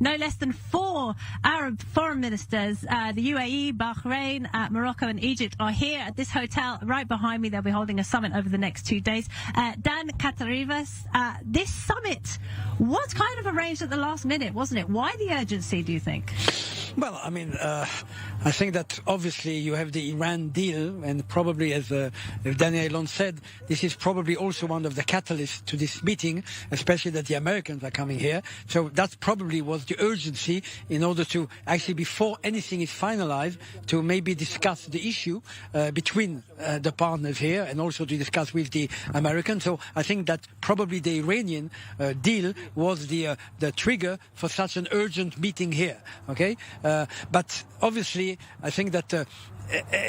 no less than 4 Arab foreign ministers, the UAE, Bahrain, Morocco and Egypt, are here at this hotel right behind me. They'll be holding a summit over the next 2 days. Dan Katarivas, this summit was kind of arranged at the last minute, wasn't it? Why the urgency, do you think? Well, I mean, I think that obviously you have the Iran deal, and probably, as Danny Ayalon said, this is probably also one of the catalysts to this meeting, especially that the Americans are coming here. So that probably was the urgency in order to actually, before anything is finalized, to maybe discuss the issue between the partners here and also to discuss with the Americans. So I think that probably the Iranian deal was the trigger for such an urgent meeting here. Okay, but obviously I think that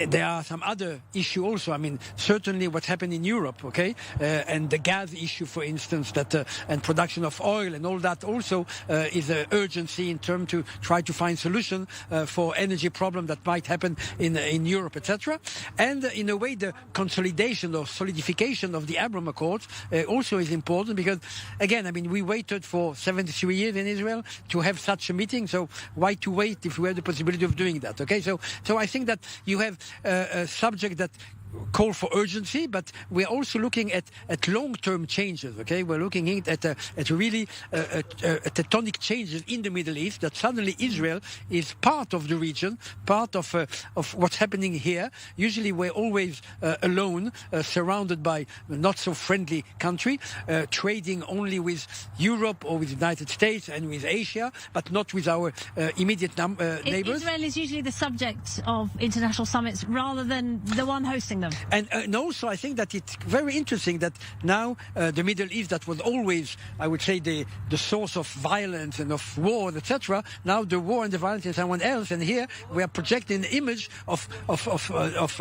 there are some other issues also. I mean, certainly what happened in Europe, okay, and the gas issue, for instance, that and production of oil and all that also is an urgency in terms to try to find solution for energy problem that might happen in Europe, etc. And in a way, the consolidation or solidification of the Abraham Accords also is important because, again, I mean, we waited for 73 years in Israel to have such a meeting. So why to wait if we have the possibility of doing that? Okay, so I think that you have a subject that call for urgency, but we're also looking at long-term changes. Okay, we're looking at really tectonic changes in the Middle East. That suddenly Israel is part of the region, part of what's happening here. Usually, we're always alone, surrounded by not so friendly country, trading only with Europe or with the United States and with Asia, but not with our immediate neighbors. Israel is usually the subject of international summits rather than the one hosting them. And also, I think that it's very interesting that now the Middle East, that was always, I would say, the source of violence and of war, etc. Now the war and the violence is someone else, and here we are projecting the image of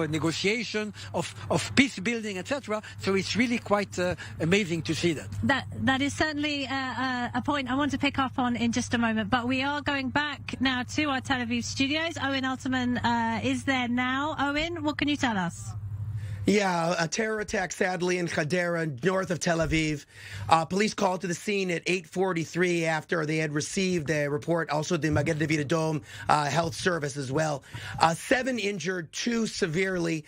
negotiation, of peace building, etc. So it's really quite amazing to see that. That is certainly a point I want to pick up on in just a moment. But we are going back now to our Tel Aviv studios. Owen Alterman is there now. Owen, what can you tell us? Yeah, a terror attack, sadly, in HADERA, north of Tel Aviv. Police called to the scene at 8:43 after they had received a report. Also, the Magen David Adom health service as well. 7 injured, 2 severely.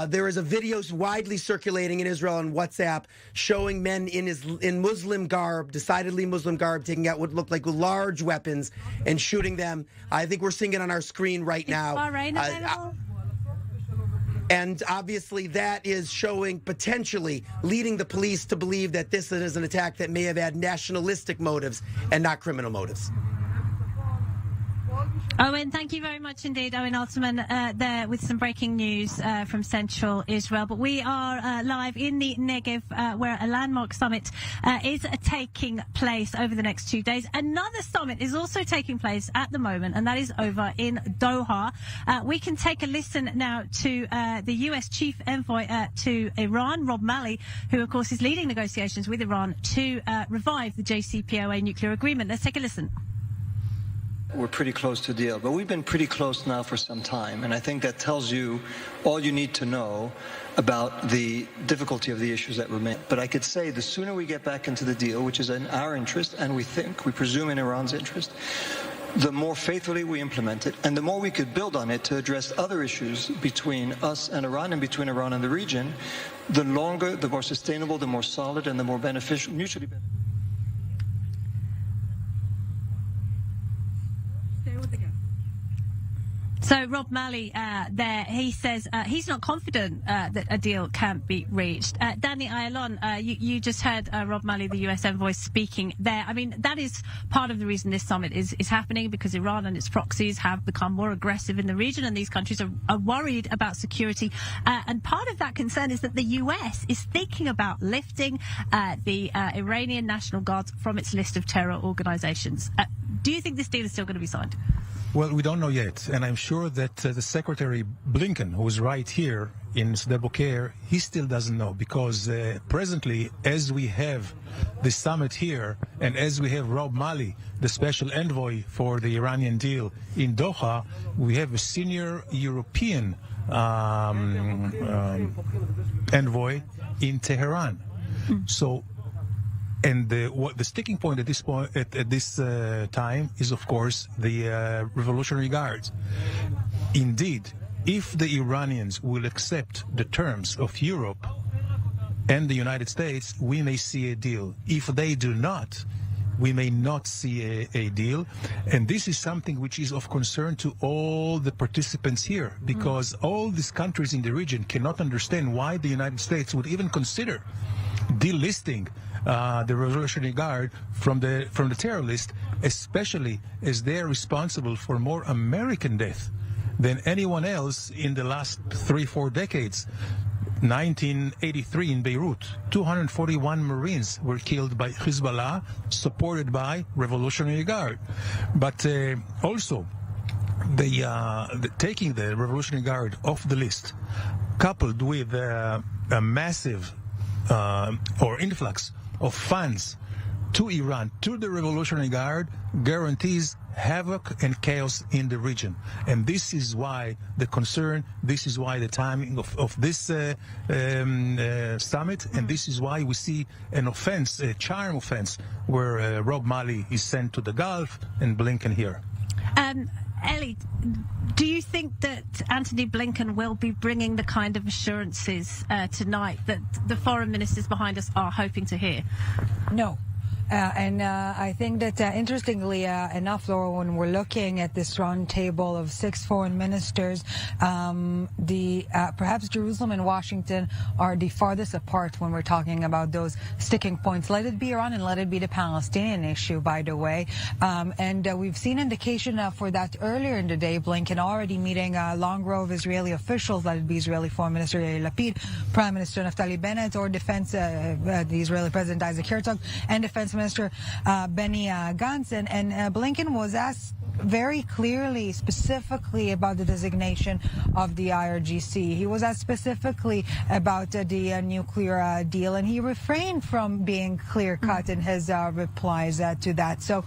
There is a video widely circulating in Israel on WhatsApp showing men in Muslim garb, decidedly Muslim garb, taking out what looked like large weapons and shooting them. I think we're seeing it on our screen right now. Bahrain available? And obviously that is showing, potentially leading the police to believe that this is an attack that may have had nationalistic motives and not criminal motives. Owen, thank you very much indeed. Owen Alterman there with some breaking news from central Israel. But we are live in the Negev where a landmark summit is taking place over the next 2 days. Another summit is also taking place at the moment, and that is over in Doha. We can take a listen now to the U.S. chief envoy to Iran, Rob Malley, who, of course, is leading negotiations with Iran to revive the JCPOA nuclear agreement. Let's take a listen. We're pretty close to a deal, but we've been pretty close now for some time, and I think that tells you all you need to know about the difficulty of the issues that remain. But I could say the sooner we get back into the deal, which is in our interest, and we presume in Iran's interest, the more faithfully we implement it, and the more we could build on it to address other issues between us and Iran and between Iran and the region, the longer, the more sustainable, the more solid, and the more beneficial, mutually beneficial. So Rob Malley there, he says he's not confident that a deal can't be reached. Danny Ayalon, you just heard Rob Malley, the US envoy, speaking there. I mean, that is part of the reason this summit is happening, because Iran and its proxies have become more aggressive in the region, and these countries are worried about security. And part of that concern is that the US is thinking about lifting the Iranian National Guard from its list of terror organizations. Do you think this deal is still going to be signed? Well, we don't know yet, and I'm sure that the Secretary Blinken, who is right here in Sde Boker, he still doesn't know, because presently, as we have the summit here, and as we have Rob Malley, the special envoy for the Iranian deal in Doha, we have a senior European envoy in Tehran. So And what the sticking point at this time is, of course, the Revolutionary Guards. Indeed, if the Iranians will accept the terms of Europe and the United States, we may see a deal. If they do not, we may not see a deal. And this is something which is of concern to all the participants here, because all these countries in the region cannot understand why the United States would even consider delisting the Revolutionary Guard from the terror list, especially as they are responsible for more American death than anyone else in the last 3-4 decades. 1983 in Beirut, 241 Marines were killed by Hezbollah, supported by Revolutionary Guard. But also, the taking the Revolutionary Guard off the list, coupled with a massive or influx of funds to Iran, to the Revolutionary Guard, guarantees havoc and chaos in the region. And this is why the concern, this is why the timing of this summit, and this is why we see an offense, a charm offense, where Rob Malley is sent to the Gulf and Blinken here. Eli, do you think that Antony Blinken will be bringing the kind of assurances tonight that the foreign ministers behind us are hoping to hear? No. And I think that, interestingly enough, Laura, when we're looking at this round table of 6 foreign ministers, perhaps Jerusalem and Washington are the farthest apart when we're talking about those sticking points. Let it be Iran and let it be the Palestinian issue, by the way. And we've seen indication for that earlier in the day. Blinken already meeting a long row of Israeli officials, let it be Israeli Foreign Minister Yair Lapid, Prime Minister Naftali Bennett, or Defense, the Israeli President Isaac Herzog, and Defense Minister Benny Gantz, and Blinken was asked very clearly, specifically about the designation of the IRGC. He was asked specifically about the nuclear deal, and he refrained from being clear-cut in his replies to that. So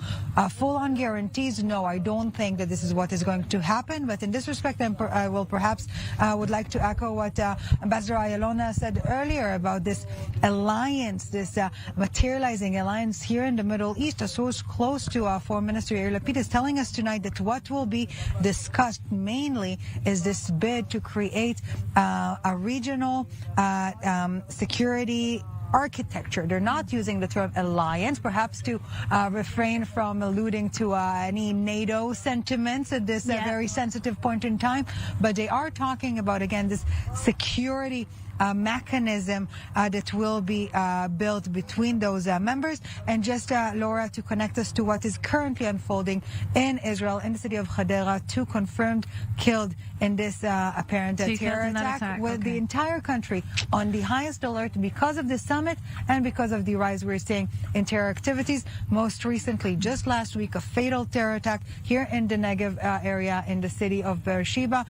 full-on guarantees, no, I don't think that this is what is going to happen. But in this respect, I will perhaps would like to echo what Ambassador Ayalon said earlier about this alliance, this materializing alliance here in the Middle East, so close to Foreign Minister Yair Lapid, is telling us tonight that what will be discussed mainly is this bid to create a regional security architecture. They're not using the term alliance, perhaps to refrain from alluding to any NATO sentiments at this very sensitive point in time, but they are talking about, again, this security mechanism that will be built between those members. And just, Laura, to connect us to what is currently unfolding in Israel, in the city of HADERA, 2 confirmed killed in this apparent terror attack, with the entire country on the highest alert because of the summit and because of the rise we're seeing in terror activities. Most recently, just last week, a fatal terror attack here in the Negev area in the city of Beersheba.